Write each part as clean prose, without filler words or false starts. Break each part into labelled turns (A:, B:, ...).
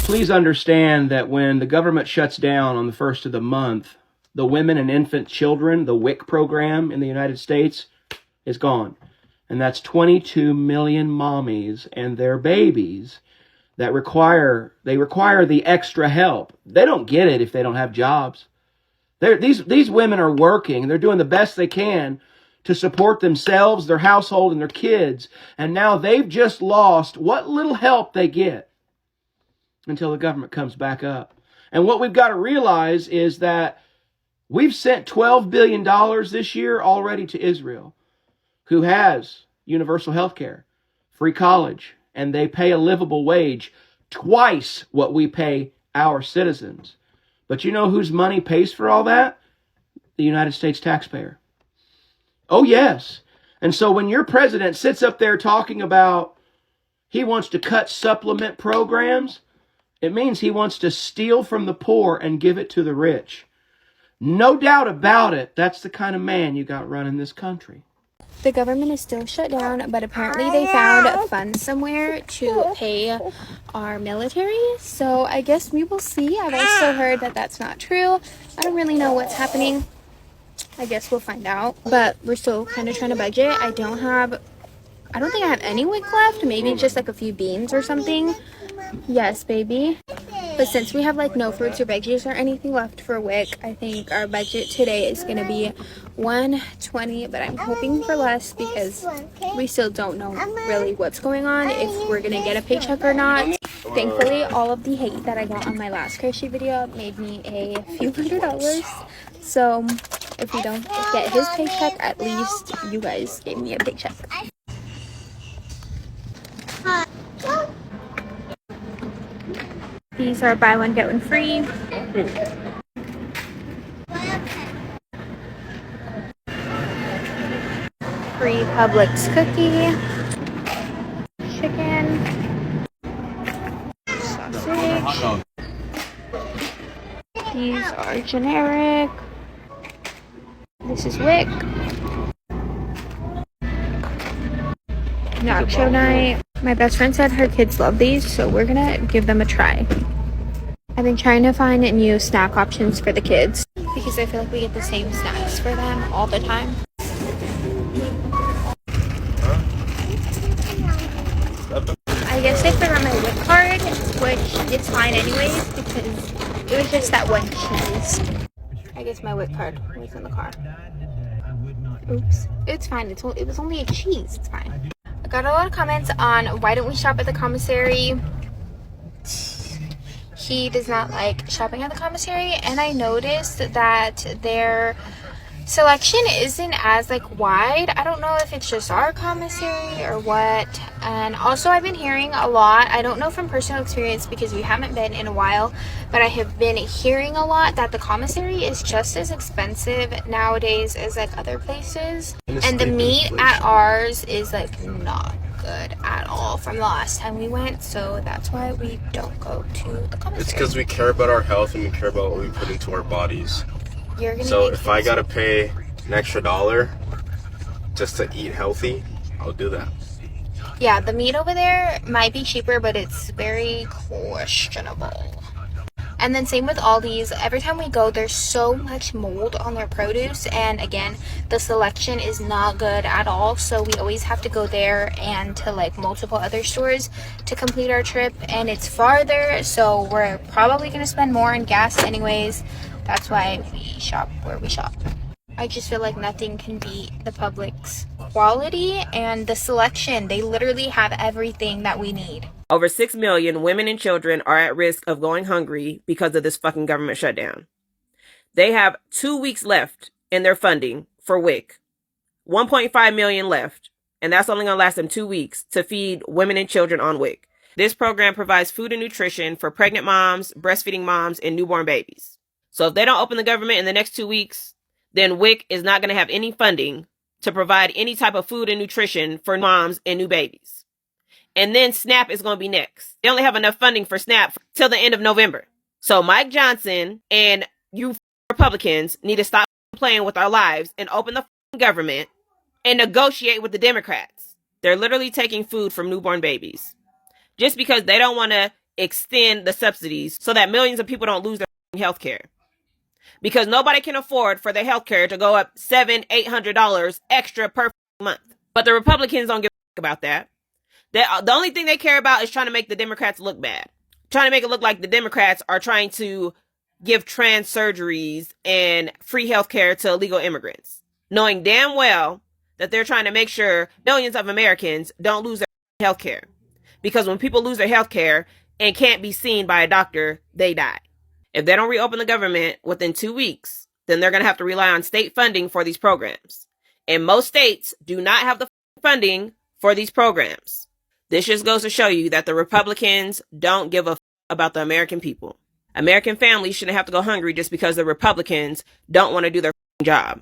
A: please understand that when the government shuts down on the first of the month, the Women and Infant Children, the WIC program in the United States, is gone. And that's 22 million mommies and their babies that require the extra help. They don't get it if they don't have jobs. These women are working. They're doing the best they can to support themselves, their household, and their kids. And now they've just lost what little help they get until the government comes back up. And what we've got to realize is that we've sent $12 billion this year already to Israel, who has universal health care, free college, and they pay a livable wage, twice what we pay our citizens. But you know whose money pays for all that? The United States taxpayer. Oh, yes. And so when your president sits up there talking about he wants to cut supplement programs, it means he wants to steal from the poor and give it to the rich. No doubt about it, that's the kind of man you got running this country.
B: The government is still shut down, but apparently they found funds somewhere to pay our military. So I guess we will see. I've also heard that that's not true. I don't really know what's happening. I guess we'll find out. But we're still kind of trying to budget. I don't think I have any WIC left. Maybe just like a few beans or something. Yes, baby. But since we have like no fruits or veggies or anything left for WIC, I think our budget today is going to be $120, but I'm hoping for less because we still don't know really what's going on, if we're going to get a paycheck or not. Thankfully, all of the hate that I got on my last crochet video made me a few $100s. So if we don't get his paycheck, at least you guys gave me a paycheck. These are buy one, get one free. Free Publix cookie. Chicken. Sausage. These are generic. This is WIC. Nacho night. My best friend said her kids love these, so we're gonna give them a try. I've been trying to find new snack options for the kids because I feel like we get the same snacks for them all the time. I guess I forgot my WIC card, which is fine anyways because it was just that one cheese. I guess my WIC card was in the car. Oops. It's fine. It was only a cheese. It's fine. I got a lot of comments on why don't we shop at the commissary. He does not like shopping at the commissary, and I noticed that their selection isn't as like wide. I don't know if it's just our commissary or what. And also I've been hearing a lot, I don't know from personal experience because we haven't been in a while, but I have been hearing a lot that the commissary is just as expensive nowadays as like other places, and the meat at ours is like not good at all from the last time we went, so that's why we don't go to the commissary.
C: It's because we care about our health and we care about what we put into our bodies. So if I gotta pay an extra $1 just to eat healthy, I'll do that.
B: Yeah, the meat over there might be cheaper, but it's very questionable. And then same with Aldi's. Every time we go, there's so much mold on their produce, and again, the selection is not good at all, so we always have to go there and to like multiple other stores to complete our trip, and it's farther, so we're probably going to spend more on gas anyways. That's why we shop where we shop. I just feel like nothing can beat the Publix quality and the selection. They literally have everything that we need.
D: Over 6 million women and children are at risk of going hungry because of this fucking government shutdown. They have 2 weeks left in their funding for WIC. 1.5 million left, and that's only going to last them 2 weeks to feed women and children on WIC. This program provides food and nutrition for pregnant moms, breastfeeding moms, and newborn babies. So if they don't open the government in the next 2 weeks, then WIC is not going to have any funding to provide any type of food and nutrition for moms and new babies. And then SNAP is going to be next. They only have enough funding for SNAP till the end of November. So Mike Johnson and you Republicans need to stop playing with our lives and open the government and negotiate with the Democrats. They're literally taking food from newborn babies just because they don't want to extend the subsidies so that millions of people don't lose their health care. Because nobody can afford for their health care to go up $700-800 extra per month. But the Republicans don't give a about that. The only thing they care about is trying to make the Democrats look bad. Trying to make it look like the Democrats are trying to give trans surgeries and free health care to illegal immigrants, knowing damn well that they're trying to make sure millions of Americans don't lose their health care. Because when people lose their health care and can't be seen by a doctor, they die. If they don't reopen the government within 2 weeks, then they're going to have to rely on state funding for these programs. And most states do not have the funding for these programs. This just goes to show you that the Republicans don't give a about the American people. American families shouldn't have to go hungry just because the Republicans don't want to do their job.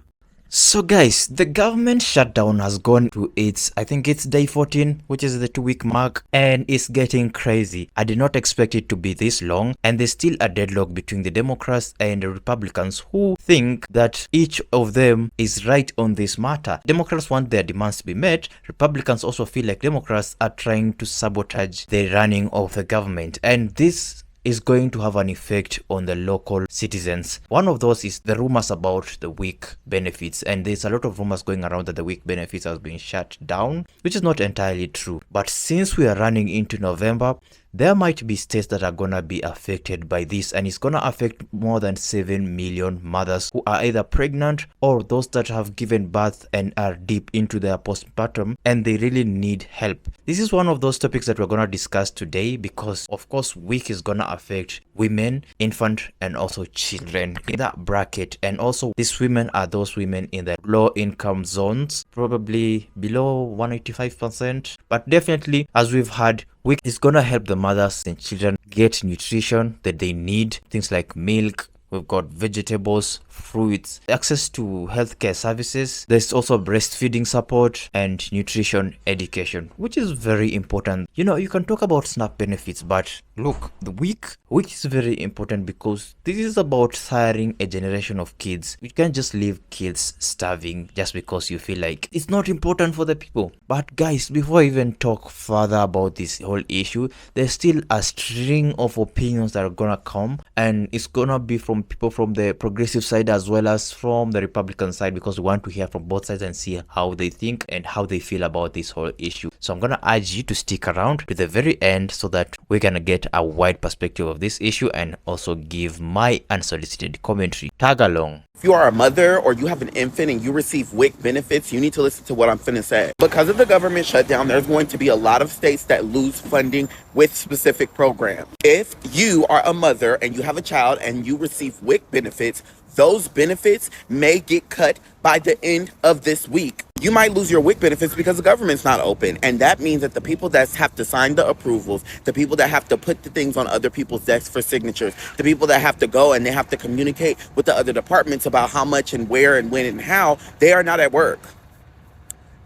E: So guys, the government shutdown has gone to I think it's day 14, which is the 2-week mark, and it's getting crazy. I did not expect it to be this long, and there's still a deadlock between the Democrats and the Republicans who think that each of them is right on this matter. Democrats want their demands to be met. Republicans also feel like Democrats are trying to sabotage the running of the government, and this is going to have an effect on the local citizens. One of those is the rumors about the WIC benefits, and there's a lot of rumors going around that the WIC benefits has been shut down, which is not entirely true. But since we are running into November, there might be states that are gonna be affected by this, and it's gonna affect more than 7 million mothers who are either pregnant or those that have given birth and are deep into their postpartum and they really need help. This is one of those topics that we're gonna discuss today because of course WIC is gonna affect women, infant, and also children in that bracket. And also these women are those women in the low income zones, probably below 185%, but definitely, as we've had, WIC is gonna help the mothers and children get nutrition that they need, things like milk. We've got vegetables, fruits, access to healthcare services. There's also breastfeeding support and nutrition education, which is very important. You know, you can talk about SNAP benefits, but look, the WIC is very important because this is about siring a generation of kids. You can't just leave kids starving just because you feel like it's not important for the people. But guys, before I even talk further about this whole issue, there's still a string of opinions that are gonna come, and it's gonna be from people from the progressive side as well as from the Republican side, because we want to hear from both sides and see how they think and how they feel about this whole issue. So I'm gonna urge you to stick around to the very end so that we're gonna get a wide perspective of this issue and also give my unsolicited commentary. Tag along.
F: If you are a mother or you have an infant and you receive WIC benefits, you need to listen to what I'm finna say. Because of the government shutdown, there's going to be a lot of states that lose funding with specific programs. If you are a mother and you have a child and you receive WIC benefits, those benefits may get cut by the end of this week. You might lose your WIC benefits because the government's not open. And that means that the people that have to sign the approvals, the people that have to put the things on other people's desks for signatures, the people that have to go and they have to communicate with the other departments about how much and where and when and how, they are not at work.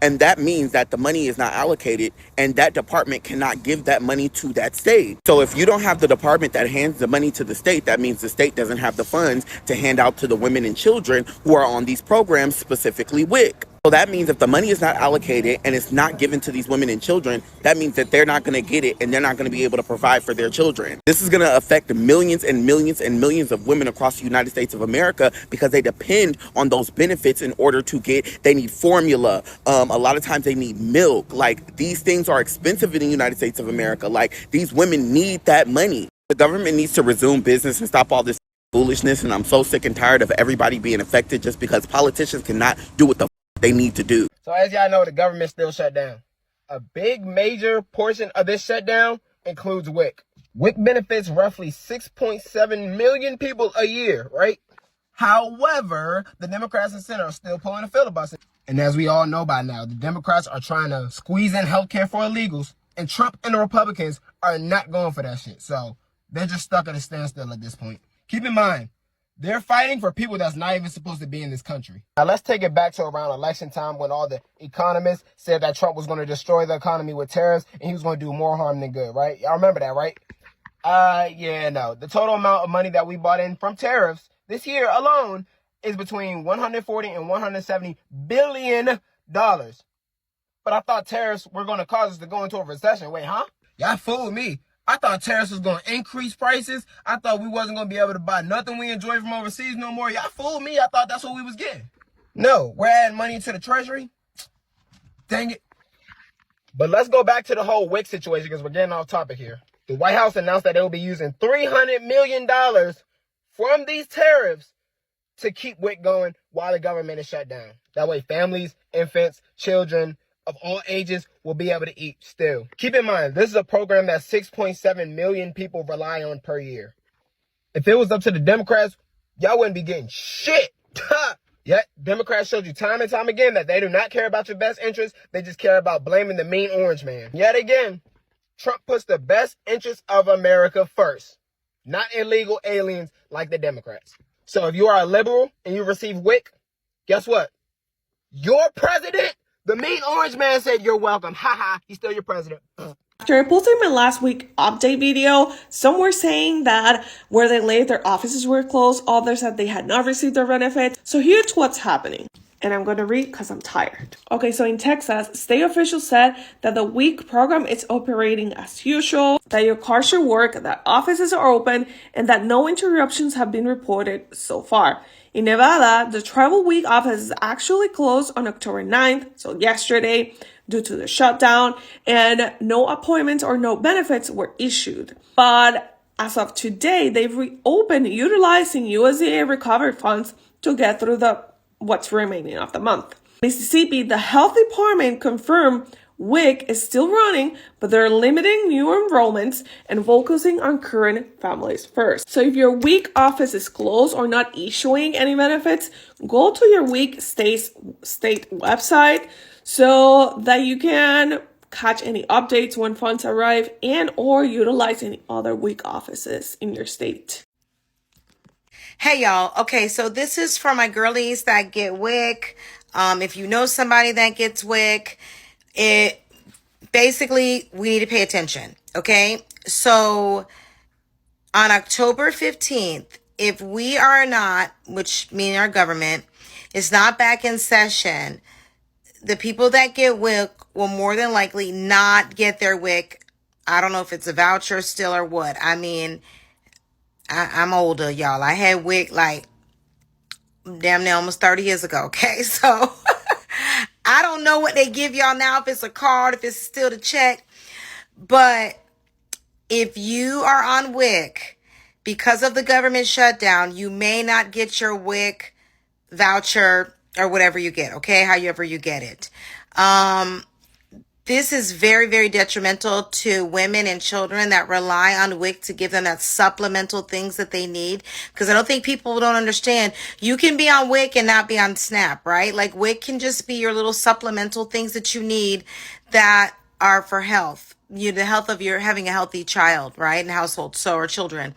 F: And that means that the money is not allocated and that department cannot give that money to that state. So if you don't have the department that hands the money to the state, that means the state doesn't have the funds to hand out to the women and children who are on these programs, specifically WIC. So that means if the money is not allocated and it's not given to these women and children, that means that they're not going to get it and they're not going to be able to provide for their children. This is going to affect millions and millions and millions of women across the United States of America because they depend on those benefits in order to they need formula. A lot of times they need milk. Like, these things are expensive in the United States of America. Like, these women need that money. The government needs to resume business and stop all this foolishness. And I'm so sick and tired of everybody being affected just because politicians cannot do what the they need to do.
G: So as y'all know, the government still shut down. A big major portion of this shutdown includes WIC. WIC benefits roughly 6.7 million people a year, right? However, the Democrats and Senate are still pulling a filibuster. And as we all know by now, the Democrats are trying to squeeze in healthcare for illegals, and Trump and the Republicans are not going for that shit. So they're just stuck at a standstill at this point. Keep in mind, they're fighting for people that's not even supposed to be in this country. Now, let's take it back to around election time when all the economists said that Trump was going to destroy the economy with tariffs and he was going to do more harm than good, right? Y'all remember that, right? Yeah, no. The total amount of money that we bought in from tariffs this year alone is between $140 and $170 billion. But I thought tariffs were going to cause us to go into a recession. Wait, huh? Y'all fooled me. I thought tariffs was going to increase prices. I thought we wasn't going to be able to buy nothing we enjoy from overseas no more. Y'all fooled me. I thought that's what we was getting. No, we're adding money to the treasury. Dang it. But let's go back to the whole WIC situation because we're getting off topic here. The White House announced that they will be using $300 million from these tariffs to keep WIC going while the government is shut down. That way families, infants, children of all ages will be able to eat still. Keep in mind, this is a program that 6.7 million people rely on per year. If it was up to the Democrats, y'all wouldn't be getting shit. Yet, Democrats showed you time and time again that they do not care about your best interests. They just care about blaming the mean orange man. Yet again, Trump puts the best interests of America first, not illegal aliens like the Democrats. So if you are a liberal and you receive WIC, guess what? Your president, the mean orange man, said you're welcome. Haha, he's still your president.
H: After I posted my last week update video, some were saying that where they live, their offices were closed. Others said they had not received their benefits. So here's what's happening. And I'm going to read because I'm tired. Okay, so in Texas, state officials said that the WIC program is operating as usual, that your car should work, that offices are open, and that no interruptions have been reported so far. In Nevada, the travel WIC office is actually closed on October 9th, so yesterday, due to the shutdown, and no appointments or no benefits were issued. But as of today, they've reopened utilizing USDA recovery funds to get through what's remaining of the month. Mississippi, the health department confirmed WIC is still running, but they're limiting new enrollments and focusing on current families first. So if your WIC office is closed or not issuing any benefits, go to your WIC state website so that you can catch any updates when funds arrive and or utilize any other WIC offices in your state.
I: Hey y'all, okay, so this is for my girlies that get WIC. If you know somebody that gets WIC, basically we need to pay attention, okay? So on October 15th, if we are not, which means our government, is not back in session, the people that get WIC will more than likely not get their WIC. I don't know if it's a voucher still or what. I mean, I'm older, y'all. I had WIC like damn near almost 30 years ago, okay? So I don't know what they give y'all now, if it's a card, if it's still the check. But if you are on WIC, because of the government shutdown, you may not get your WIC voucher or whatever you get, okay? However you get it. This is very, very detrimental to women and children that rely on WIC to give them that supplemental things that they need. Because I don't think people don't understand. You can be on WIC and not be on SNAP, right? Like WIC can just be your little supplemental things that you need that are for health. The health of your having a healthy child, right? And household, so or children.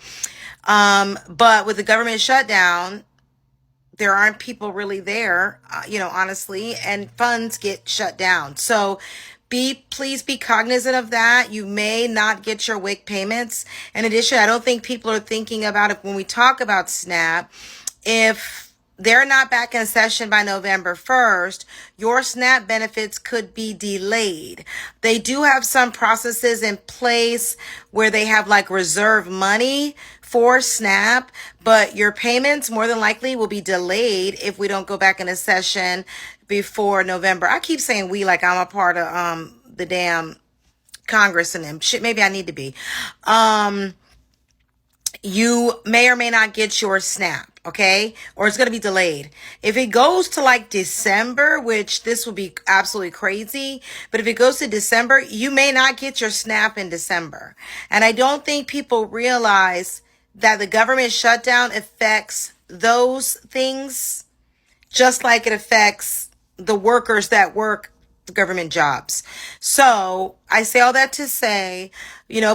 I: But with the government shutdown, there aren't people really there, honestly, and funds get shut down. So please be cognizant of that. You may not get your WIC payments. In addition, I don't think people are thinking about it when we talk about SNAP. If they're not back in session by November 1st, your SNAP benefits could be delayed. They do have some processes in place where they have like reserve money for SNAP, but your payments more than likely will be delayed if we don't go back into session before November. I keep saying we like I'm a part of the damn Congress and them. Shit, maybe I need to be. You may or may not get your SNAP, okay? Or it's going to be delayed. If it goes to like December, which this will be absolutely crazy, but if it goes to December, you may not get your SNAP in December. And I don't think people realize that the government shutdown affects those things just like it affects the workers that work the government jobs. So I say all that to say,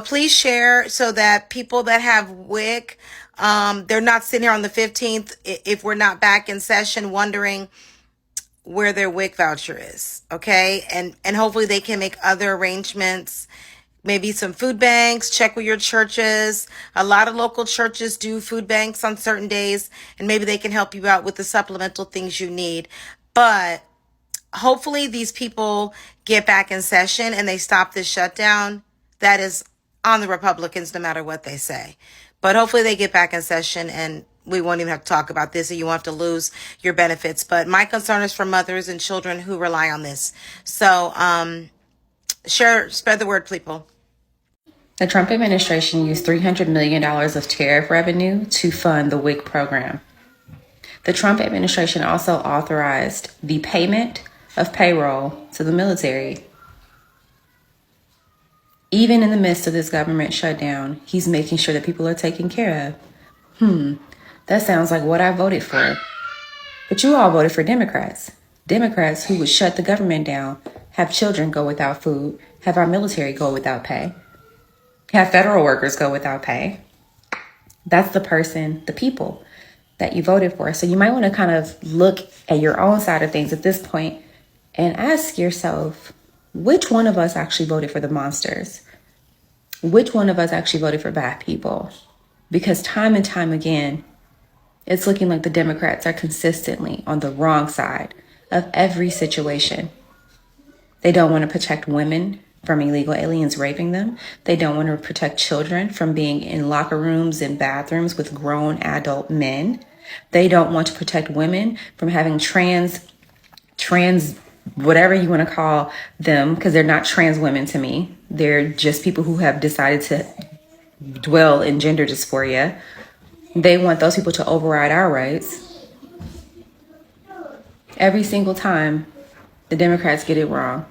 I: please share so that people that have WIC, they're not sitting here on the 15th if we're not back in session wondering where their WIC voucher is. Okay. And hopefully they can make other arrangements. Maybe some food banks, check with your churches. A lot of local churches do food banks on certain days, and maybe they can help you out with the supplemental things you need. But hopefully these people get back in session and they stop this shutdown. That is on the Republicans no matter what they say. But hopefully they get back in session and we won't even have to talk about this and you won't have to lose your benefits. But my concern is for mothers and children who rely on this. So spread the word, people.
J: The Trump administration used $300 million of tariff revenue to fund the WIC program. The Trump administration also authorized the payment of payroll to the military. Even in the midst of this government shutdown, he's making sure that people are taken care of. That sounds like what I voted for. But you all voted for Democrats. Democrats who would shut the government down, have children go without food, have our military go without pay, have federal workers go without pay. That's the person, the people that you voted for. So you might want to kind of look at your own side of things at this point and ask yourself, which one of us actually voted for the monsters? Which one of us actually voted for bad people? Because time and time again, it's looking like the Democrats are consistently on the wrong side of every situation. They don't want to protect women from illegal aliens raping them. They don't want to protect children from being in locker rooms and bathrooms with grown adult men. They don't want to protect women from having trans, whatever you want to call them, because they're not trans women to me. They're just people who have decided to dwell in gender dysphoria. They want those people to override our rights. Every single time, the Democrats get it wrong.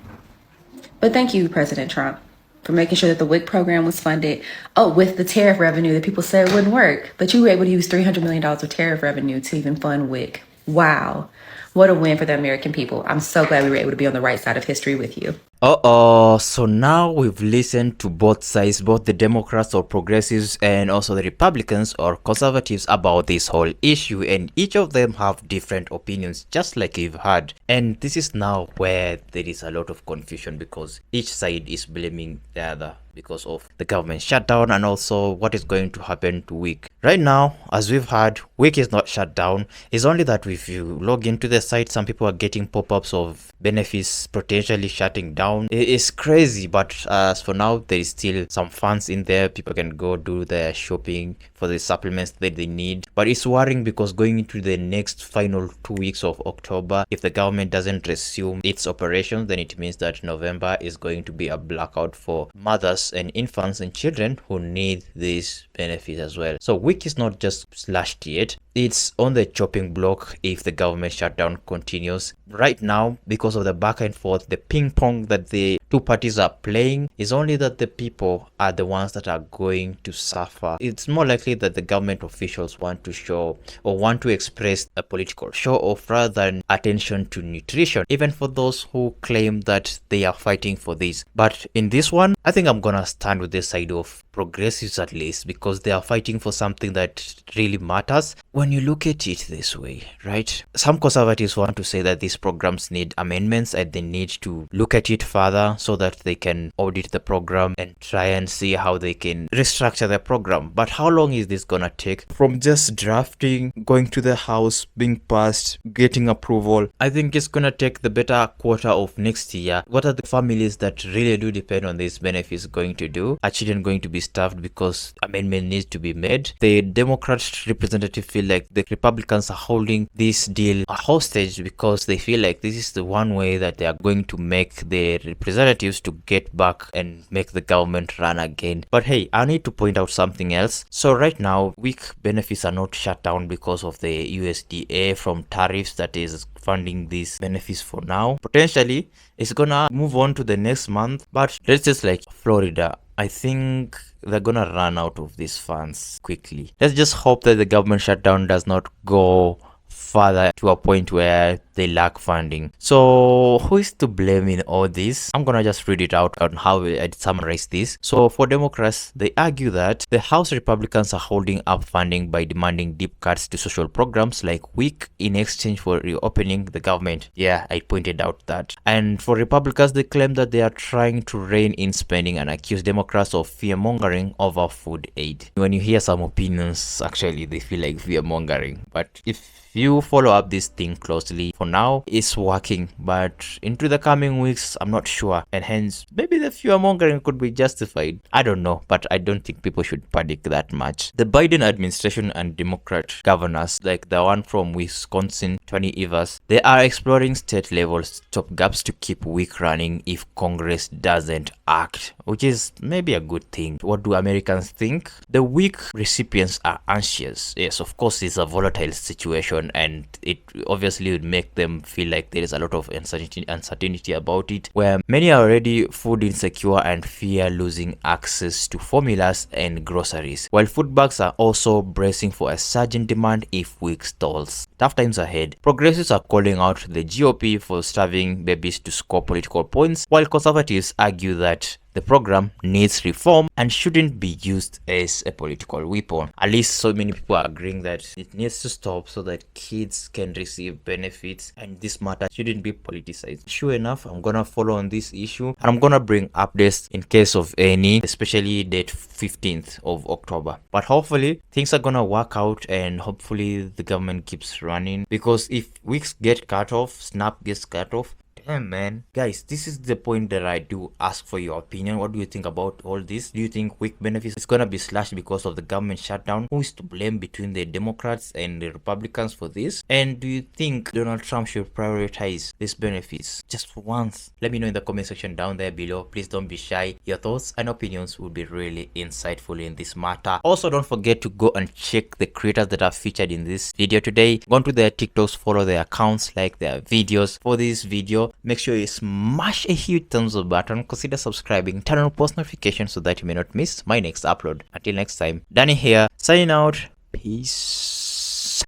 J: But thank you, President Trump, for making sure that the WIC program was funded. Oh, with the tariff revenue that people said wouldn't work. But you were able to use $300 million of tariff revenue to even fund WIC. Wow. What a win for the American people. I'm so glad we were able to be on the right side of history with you.
E: So now we've listened to both sides, both the Democrats or progressives and also the Republicans or conservatives about this whole issue, and each of them have different opinions, just like you've heard. And this is now where there is a lot of confusion because each side is blaming the other because of the government shutdown and also what is going to happen to WIC. Right now, as we've heard, WIC is not shut down. It's only that if you log into the site, some people are getting pop-ups of benefits potentially shutting down. It is crazy, but as for now, there is still some funds in there. People can go do their shopping for the supplements that they need. But it's worrying because going into the next final 2 weeks of October, if the government doesn't resume its operations, then it means that November is going to be a blackout for mothers and infants and children who need these benefits as well. So WIC is not just slashed yet. It's on the chopping block if the government shutdown continues. Right now, because of the back and forth, the ping pong that the two parties are playing, is only that the people are the ones that are going to suffer. It's more likely that the government officials want to show or want to express a political show off rather than attention to nutrition, even for those who claim that they are fighting for this. But in this one, I think I'm gonna stand with the side of progressives at least, because they are fighting for something that really matters. When you look at it this way, right? Some conservatives want to say that these programs need amendments and they need to look at it further so that they can audit the program and try and see how they can restructure the program. But how long is this gonna take? From just drafting, going to the house, being passed, getting approval, I think it's gonna take the better quarter of next year. What are the families that really do depend on these benefits going to do? Are children going to be starved because amendment needs to be made? The Democrat representative feel like the Republicans are holding this deal hostage because they feel like this is the one way that they are going to make the representatives to get back and make the government run again. But hey, I need to point out something else. So right now, WIC benefits are not shut down because of the USDA from tariffs that is funding these benefits for now. Potentially, it's gonna move on to the next month, but let's just like Florida, I think they're gonna run out of these funds quickly. Let's just hope that the government shutdown does not go further to a point where they lack funding. So who is to blame in all this? I'm gonna just read it out on how I summarize this. So for Democrats, they argue that the House Republicans are holding up funding by demanding deep cuts to social programs like WIC in exchange for reopening the government. Yeah, I pointed out that. And for Republicans, they claim that they are trying to rein in spending and accuse Democrats of fear-mongering over food aid. When you hear some opinions, actually they feel like fear-mongering. But if you follow up this thing closely, for now it's working, but into the coming weeks I'm not sure, and hence maybe the fear mongering could be justified. I don't know, but I don't think people should panic that much. The Biden administration and Democrat governors, like the one from Wisconsin, Tony Evers, they are exploring state level stopgaps to keep WIC running if Congress doesn't act, which is maybe a good thing. What do Americans think? The WIC recipients are anxious. Yes, of course it's a volatile situation, and it obviously would make them feel like there is a lot of uncertainty about it, where many are already food insecure and fear losing access to formulas and groceries, while food banks are also bracing for a surge in demand if WIC stalls. Tough times ahead. Progressives are calling out the GOP for starving babies to score political points, while conservatives argue that the program needs reform and shouldn't be used as a political weapon. At least so many people are agreeing that it needs to stop so that kids can receive benefits and this matter shouldn't be politicized. Sure enough, I'm gonna follow on this issue and I'm gonna bring updates in case of any, especially date 15th of October. But hopefully things are gonna work out and hopefully the government keeps running, because if weeks get cut off, Snap gets cut off, damn man. Guys, this is the point that I do ask for your opinion. What do you think about all this? Do you think WIC benefits is gonna be slashed because of the government shutdown? Who is to blame between the Democrats and the Republicans for this? And do you think Donald Trump should prioritize these benefits just for once? Let me know in the comment section down there below. Please don't be shy. Your thoughts and opinions would be really insightful in this matter. Also, don't forget to go and check the creators that are featured in this video today. Go on to their TikToks, follow their accounts, like their videos. For this video, make sure you smash a huge thumbs up button, consider subscribing, turn on post notifications so that you may not miss my next upload. Until next time, Danny here, signing out. Peace.